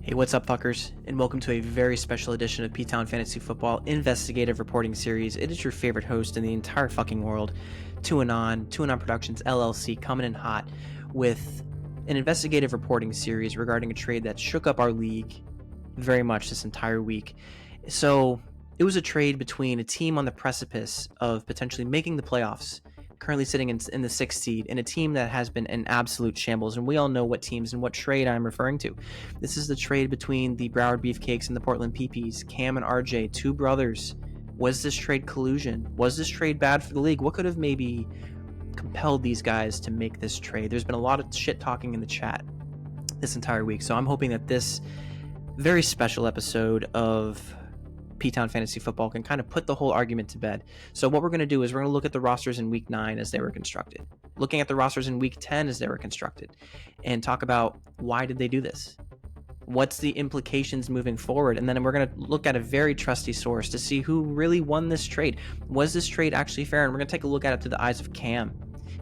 Hey, what's up, fuckers? And welcome to a very special edition of P-Town Fantasy Football Investigative Reporting Series. It is your favorite host in the entire fucking world, TuAnon Productions LLC, coming in hot with an investigative reporting series regarding a trade that shook up our league very much this entire week. So, it was a trade between a team on the precipice of potentially making the playoffs, currently sitting in the 6th seed, and a team that has been an absolute shambles. And we all know what teams and what trade I'm referring to. This is the trade between the Broward Beefcakes and the Portland PPs, Cam and RJ, two brothers. Was this trade collusion? Was this trade bad for the league? What could have maybe compelled these guys to make this trade? There's been a lot of shit talking in the chat this entire week, so I'm hoping that this very special episode of P-Town Fantasy Football can kind of put the whole argument to bed. So what we're going to do is we're going to look at the rosters in Week 9 as they were constructed, looking at the rosters in Week 10 as they were constructed, and talk about why did they do this? What's the implications moving forward? And then we're going to look at a very trusty source to see who really won this trade. Was this trade actually fair? And we're going to take a look at it through the eyes of Cam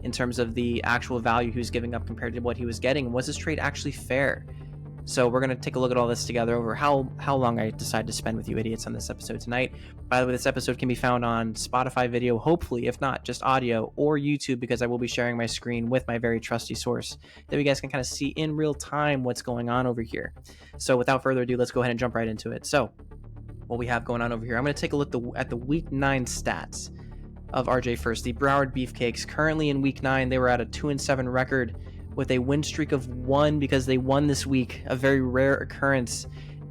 in terms of the actual value he was giving up compared to what he was getting. Was this trade actually fair? So we're going to take a look at all this together over how long I decide to spend with you idiots on this episode tonight. By the way, this episode can be found on Spotify video, hopefully, if not just audio, or YouTube, because I will be sharing my screen with my very trusty source that you guys can kind of see in real time what's going on over here. So without further ado, let's go ahead and jump right into it. So what we have going on over here, I'm going to take a look at the Week 9 stats of RJ first. The Broward Beefcakes, currently in Week 9, they were at a 2-7 record, with a win streak of 1 because they won this week, a very rare occurrence.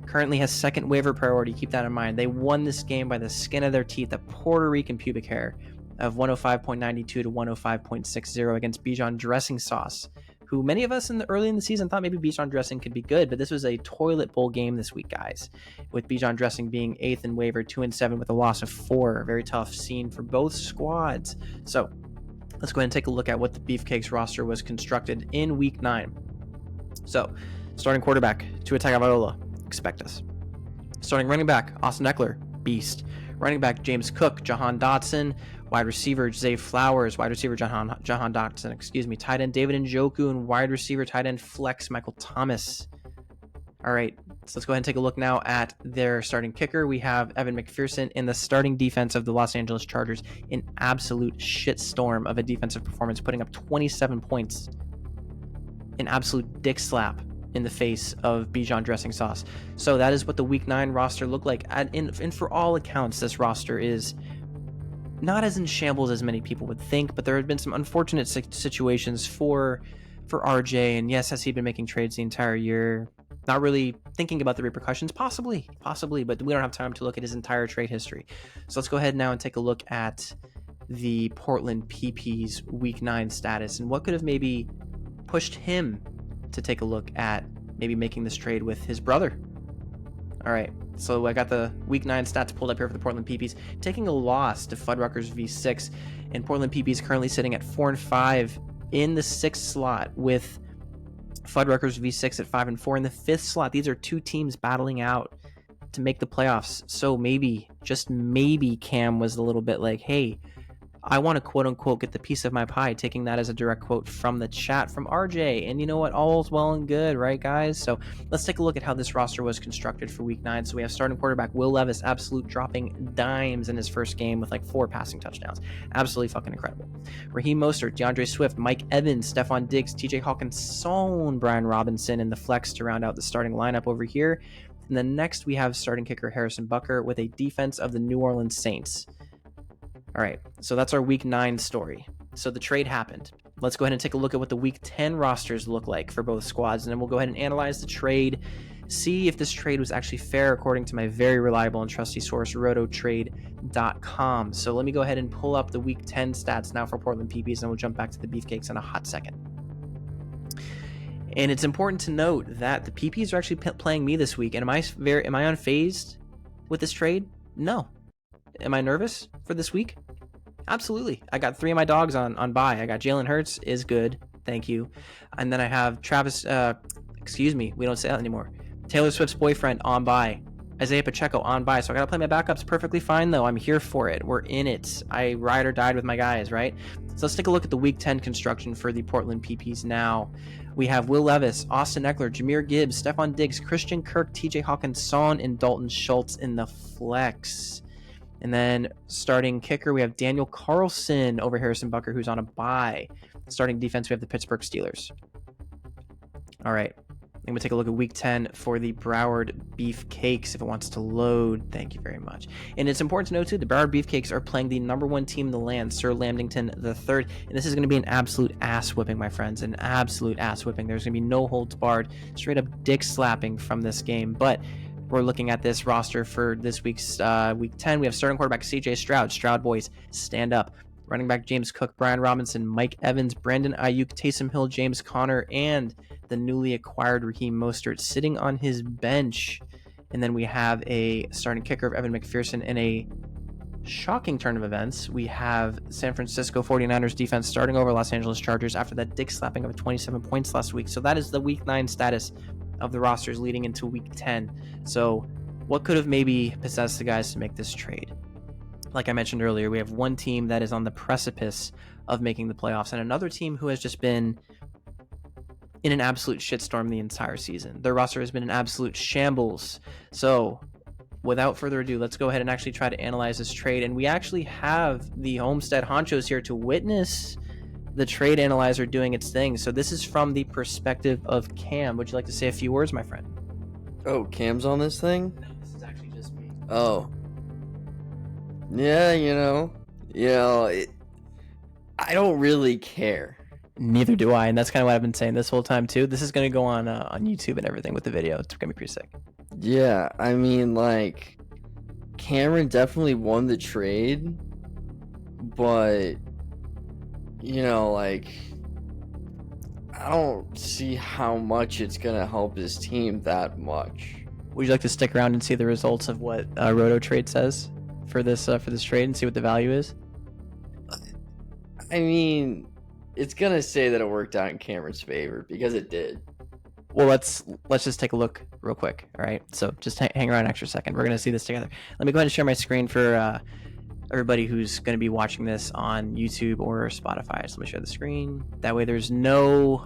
Currently has second waiver priority, keep that in mind. They won this game by the skin of their teeth, a Puerto Rican pubic hair of 105.92 to 105.60 against Bijan Dressing Sauce, who many of us early in the season thought maybe Bijan Dressing could be good, but this was a toilet bowl game this week, guys, with Bijan Dressing being 8th in waiver, 2-7 with a loss of 4. Very tough scene for both squads. So let's go ahead and take a look at what the Beefcakes roster was constructed in Week 9. So, starting quarterback, Tua Tagovailoa, expect us. Starting running back, Austin Eckler, beast. Running back, James Cook, Jahan Dotson. Wide receiver, Zay Flowers. Wide receiver, Jahan Dotson, Tight end, David Njoku. And wide receiver, tight end, flex, Michael Thomas. All right, so let's go ahead and take a look now at their starting kicker. We have Evan McPherson in the starting defense of the Los Angeles Chargers, an absolute shitstorm of a defensive performance, putting up 27 points. An absolute dick slap in the face of Bijan Dressing Sauce. So that is what the Week 9 roster looked like. And for all accounts, this roster is not as in shambles as many people would think, but there have been some unfortunate situations for RJ. And yes, has he been making trades the entire year? Not really thinking about the repercussions, possibly, but we don't have time to look at his entire trade history. So let's go ahead now and take a look at the Portland PP's Week 9 status and what could have maybe pushed him to take a look at maybe making this trade with his brother. All right, so I got the Week 9 stats pulled up here for the Portland PPs, taking a loss to Fuddruckers v6, and Portland PPs currently sitting at 4-5 in the 6th slot, with Fuddruckers v6 at 5-4 in the 5th slot. These are two teams battling out to make the playoffs. So maybe, just maybe, Cam was a little bit like, hey, I want to quote unquote get the piece of my pie, taking that as a direct quote from the chat from RJ. And you know what? All's well and good, right, guys? So let's take a look at how this roster was constructed for Week 9. So we have starting quarterback Will Levis, absolute dropping dimes in his first game with like 4 passing touchdowns. Absolutely fucking incredible. Raheem Mostert, DeAndre Swift, Mike Evans, Stephon Diggs, TJ Hawkinson, Brian Robinson in the flex to round out the starting lineup over here. And then next we have starting kicker Harrison Butker with a defense of the New Orleans Saints. All right, so that's our Week 9 story. So the trade happened. Let's go ahead and take a look at what the Week 10 rosters look like for both squads, and then we'll go ahead and analyze the trade, see if this trade was actually fair according to my very reliable and trusty source, rototrade.com. So let me go ahead and pull up the Week 10 stats now for Portland PPs, and we'll jump back to the Beefcakes in a hot second. And it's important to note that the PPs are actually playing me this week, and am I unfazed with this trade? No. Am I nervous for this week? Absolutely. I got 3 of my dogs on bye. I got Jalen Hurts is good. Thank you. And then I have we don't say that anymore. Taylor Swift's boyfriend on bye. Isaiah Pacheco on bye, so I gotta play my backups perfectly fine though. I'm here for it. We're in it. I ride or died with my guys, right? So let's take a look at the Week 10 construction for the Portland PPs now. We have Will Levis, Austin Eckler, Jahmyr Gibbs, Stephon Diggs, Christian Kirk, TJ Hawkinson, and Dalton Schultz in the flex. And then starting kicker, we have Daniel Carlson over Harrison Butker, who's on a bye. Starting defense, we have the Pittsburgh Steelers. All right. I'm going to take a look at Week 10 for the Broward Beefcakes if it wants to load. Thank you very much. And it's important to note, too, the Broward Beefcakes are playing the number 1 team in the land, Sir Lambington III. And this is going to be an absolute ass-whipping, my friends. An absolute ass-whipping. There's going to be no holds barred. Straight-up dick-slapping from this game. But we're looking at this roster for this week's Week 10. We have starting quarterback C.J. Stroud. Stroud boys, stand up. Running back James Cook, Brian Robinson, Mike Evans, Brandon Ayuk, Taysom Hill, James Conner, and the newly acquired Raheem Mostert sitting on his bench. And then we have a starting kicker of Evan McPherson. In a shocking turn of events, we have San Francisco 49ers defense starting over Los Angeles Chargers after that dick slapping of 27 points last week. So that is the Week 9 status of the rosters leading into Week 10. So what could have maybe possessed the guys to make this trade? Like I mentioned earlier, we have one team that is on the precipice of making the playoffs and another team who has just been in an absolute shitstorm the entire season. Their roster has been an absolute shambles. So without further ado, let's go ahead and actually try to analyze this trade. And we actually have the Homestead honchos here to witness the trade analyzer doing its thing. So this is from the perspective of Cam. Would you like to say a few words, my friend? Oh, Cam's on this thing? No, this is actually just me. Oh. Yeah, I don't really care. Neither do I, and that's kind of what I've been saying this whole time too. This is going to go on YouTube and everything with the video. It's going to be pretty sick. Yeah, I mean, like, Cameron definitely won the trade, but, like, I don't see how much it's going to help his team that much. Would you like to stick around and see the results of what Roto Trade says for this trade and see what the value is? I mean, it's gonna say that it worked out in Cameron's favor because it did. Well, let's just take a look real quick. All right, so just hang around an extra second. We're gonna see this together. Let me go ahead and share my screen for everybody who's going to be watching this on YouTube or Spotify. So let me share the screen. That way, there's no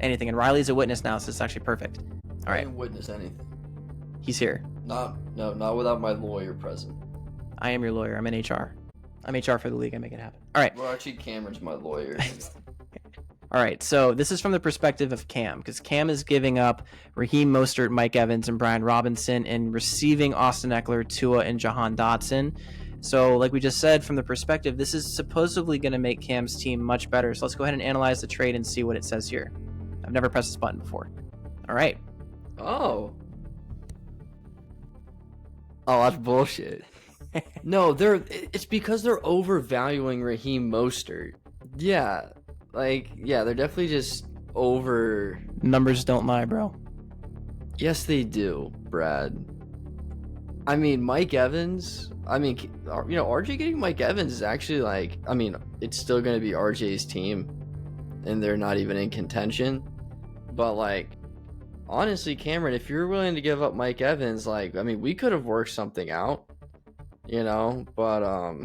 anything. And Riley's a witness now, so it's actually perfect. All right. I didn't witness anything. He's here. Not without my lawyer present. I am your lawyer. I'm in HR. I'm HR for the league. I make it happen. All right. Well, actually, Cameron's my lawyer. All right. So this is from the perspective of Cam, because Cam is giving up Raheem Mostert, Mike Evans, and Brian Robinson, and receiving Austin Eckler, Tua, and Jahan Dotson. So like we just said, from the perspective, this is supposedly going to make Cam's team much better. So let's go ahead and analyze the trade and see what it says here. I've never pressed this button before. All right. Oh, that's bullshit. No, it's because they're overvaluing Raheem Mostert. Yeah, they're definitely just over. Numbers don't lie, bro. Yes, they do, Brad. I mean, Mike Evans. I mean, RJ getting Mike Evans is actually it's still going to be RJ's team, and they're not even in contention. But honestly, Cameron, if you're willing to give up Mike Evans, we could have worked something out, but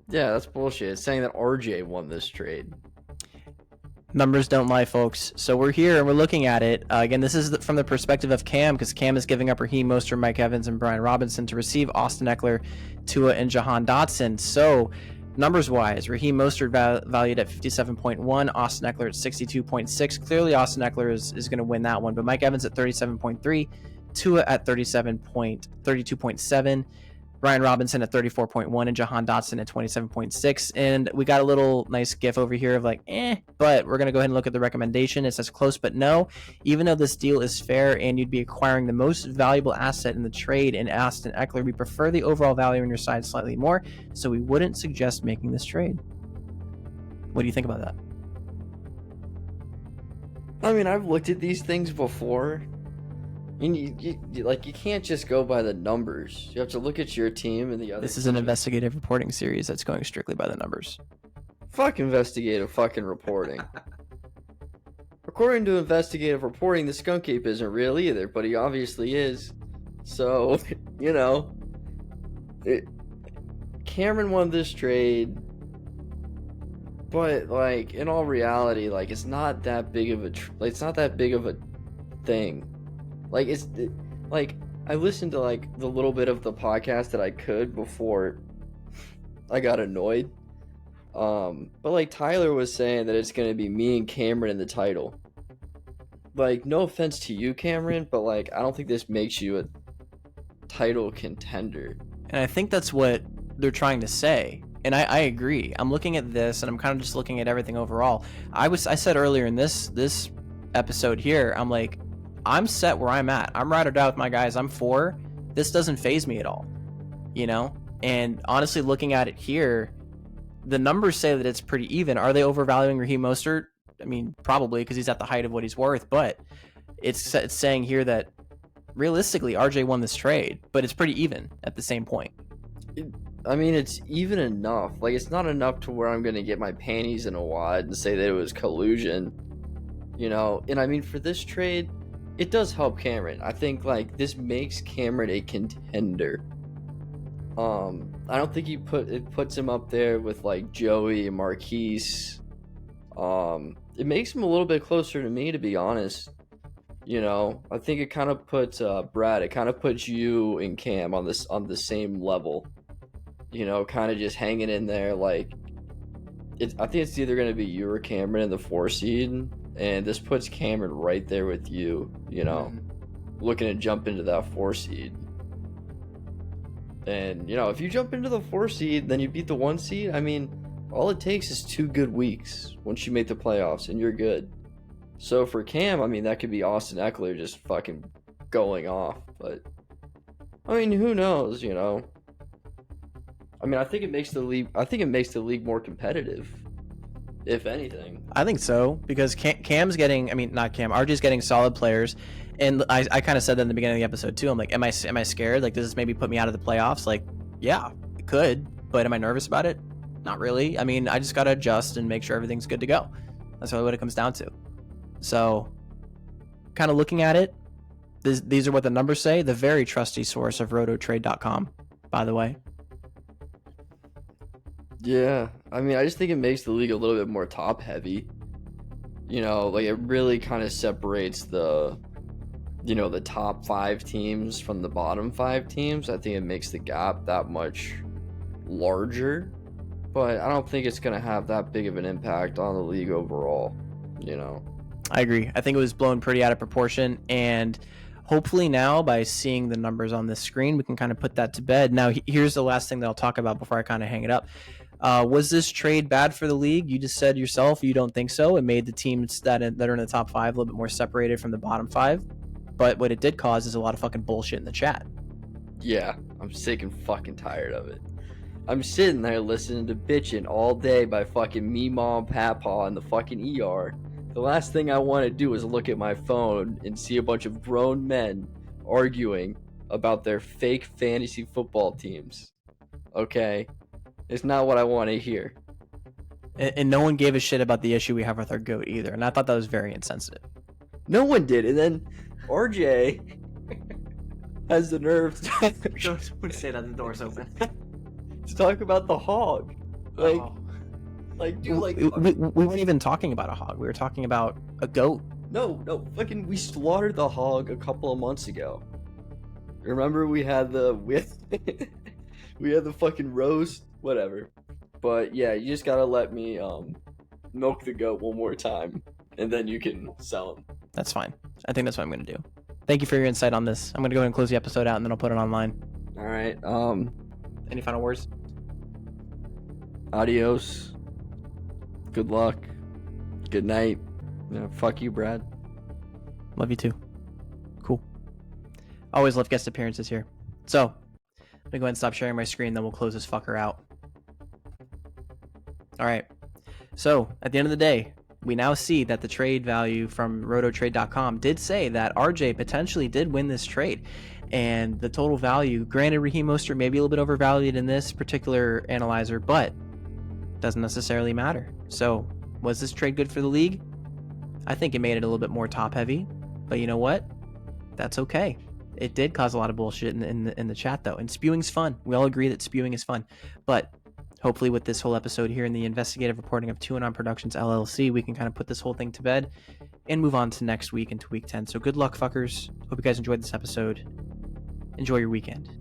yeah, that's bullshit. It's saying that RJ won this trade. Numbers don't lie, folks. So we're here and we're looking at it. Again, this is from the perspective of Cam, because Cam is giving up Raheem Mostert, Mike Evans, and Brian Robinson to receive Austin Eckler, Tua, and Jahan Dotson. So numbers-wise, Raheem Mostert valued at 57.1, Austin Eckler at 62.6. Clearly, Austin Eckler is going to win that one, but Mike Evans at 37.3, Tua at 32.7, Brian Robinson at 34.1, and Jahan Dotson at 27.6. And we got a little nice gif over here of but we're going to go ahead and look at the recommendation. It says close but no. Even though this deal is fair and you'd be acquiring the most valuable asset in the trade in Austin Eckler, we prefer the overall value on your side slightly more, so we wouldn't suggest making this trade. What do you think about that? I mean, I've looked at these things before. I mean, you can't just go by the numbers. You have to look at your team and the other. This is an investigative reporting series that's going strictly by the numbers. Fuck investigative fucking reporting. According to investigative reporting, the skunk ape isn't real either, but he obviously is. So, you know, Cameron won this trade, but like in all reality, like it's not that big of a it's not that big of a thing. Like like I listened to like the little bit of the podcast that I could before I got annoyed. But like Tyler was saying that it's gonna be me and Cameron in the title. Like, no offense to you, Cameron, but like I don't think this makes you a title contender. And I think that's what they're trying to say. And I agree. I'm looking at this and I'm kind of just looking at everything overall. I said earlier in this episode here, I'm like, I'm set where I'm at. I'm ride or die with my guys. I'm 4. This doesn't faze me at all. You know? And honestly, looking at it here, the numbers say that it's pretty even. Are they overvaluing Raheem Mostert? I mean, probably, because he's at the height of what he's worth. But it's saying here that realistically, RJ won this trade, but it's pretty even at the same point. I mean, it's even enough. Like, it's not enough to where I'm going to get my panties in a wad and say that it was collusion, you know? And I mean, for this trade, it does help Cameron. I think, like, this makes Cameron a contender. I don't think it puts him up there with, like, Joey and Marquise. It makes him a little bit closer to me, to be honest. You know, I think it kind of puts Brad, it kind of puts you and Cam on the same level. You know, kind of just hanging in there. Like, I think it's either going to be you or Cameron in the 4 seed, and this puts Cameron right there with you. You know, looking to jump into that 4 seed. And you know, if you jump into the 4 seed, then you beat the 1 seed. I mean, all it takes is 2 good weeks once you make the playoffs, and you're good. So for Cam, I mean, that could be Austin Eckler just fucking going off. But I mean, who knows? You know. I mean, I think it makes the league more competitive, if anything. I think so, because Cam's getting, I mean, not Cam, RJ's getting solid players, and I kind of said that in the beginning of the episode too. I'm like, am I scared? Like, does this maybe put me out of the playoffs? Like, yeah, it could, but am I nervous about it? Not really. I mean, I just gotta adjust and make sure everything's good to go. That's really what it comes down to. So, kind of looking at it, these are what the numbers say. The very trusty source of rototrade.com, by the way. Yeah, I mean, I just think it makes the league a little bit more top heavy. You know, like it really kind of separates the top 5 teams from the bottom 5 teams. I think it makes the gap that much larger, but I don't think it's going to have that big of an impact on the league overall, you know. I agree. I think it was blown pretty out of proportion, and hopefully now by seeing the numbers on this screen, we can kind of put that to bed. Now, here's the last thing that I'll talk about before I kind of hang it up. Was this trade bad for the league? You just said yourself you don't think so. It made the teams that are in the top 5 a little bit more separated from the bottom 5. But what it did cause is a lot of fucking bullshit in the chat. Yeah, I'm sick and fucking tired of it. I'm sitting there listening to bitching all day by fucking me, mom, papa in the fucking ER. The last thing I want to do is look at my phone and see a bunch of grown men arguing about their fake fantasy football teams. Okay? It's not what I want to hear. And no one gave a shit about the issue we have with our GOAT either. And I thought that was very insensitive. No one did. And then RJ has the nerve to Don't say that, the door's open. to talk about the hog. Like, like, dude, like... We weren't even talking about a hog. We were talking about a goat. No, fucking, we slaughtered the hog a couple of months ago. Remember we had the fucking roast? Whatever. But yeah, you just gotta let me milk the goat one more time, and then you can sell him. That's fine. I think that's what I'm gonna do. Thank you for your insight on this. I'm gonna go ahead and close the episode out, and then I'll put it online. All right. Any final words? Adios. Good luck. Good night. Yeah, fuck you, Brad. Love you too. Cool. Always love guest appearances here. So, let me go ahead and stop sharing my screen, then we'll close this fucker out. Alright. So, at the end of the day, we now see that the trade value from rototrade.com did say that RJ potentially did win this trade. And the total value, granted Raheem Mostert may be a little bit overvalued in this particular analyzer, but doesn't necessarily matter. So, was this trade good for the league? I think it made it a little bit more top heavy, but you know what? That's okay. It did cause a lot of bullshit in the chat though, and spewing's fun. We all agree that spewing is fun, but hopefully with this whole episode here in the investigative reporting of TuAnon Productions LLC, we can kind of put this whole thing to bed and move on to next week into week 10. So good luck, fuckers. Hope you guys enjoyed this episode. Enjoy your weekend.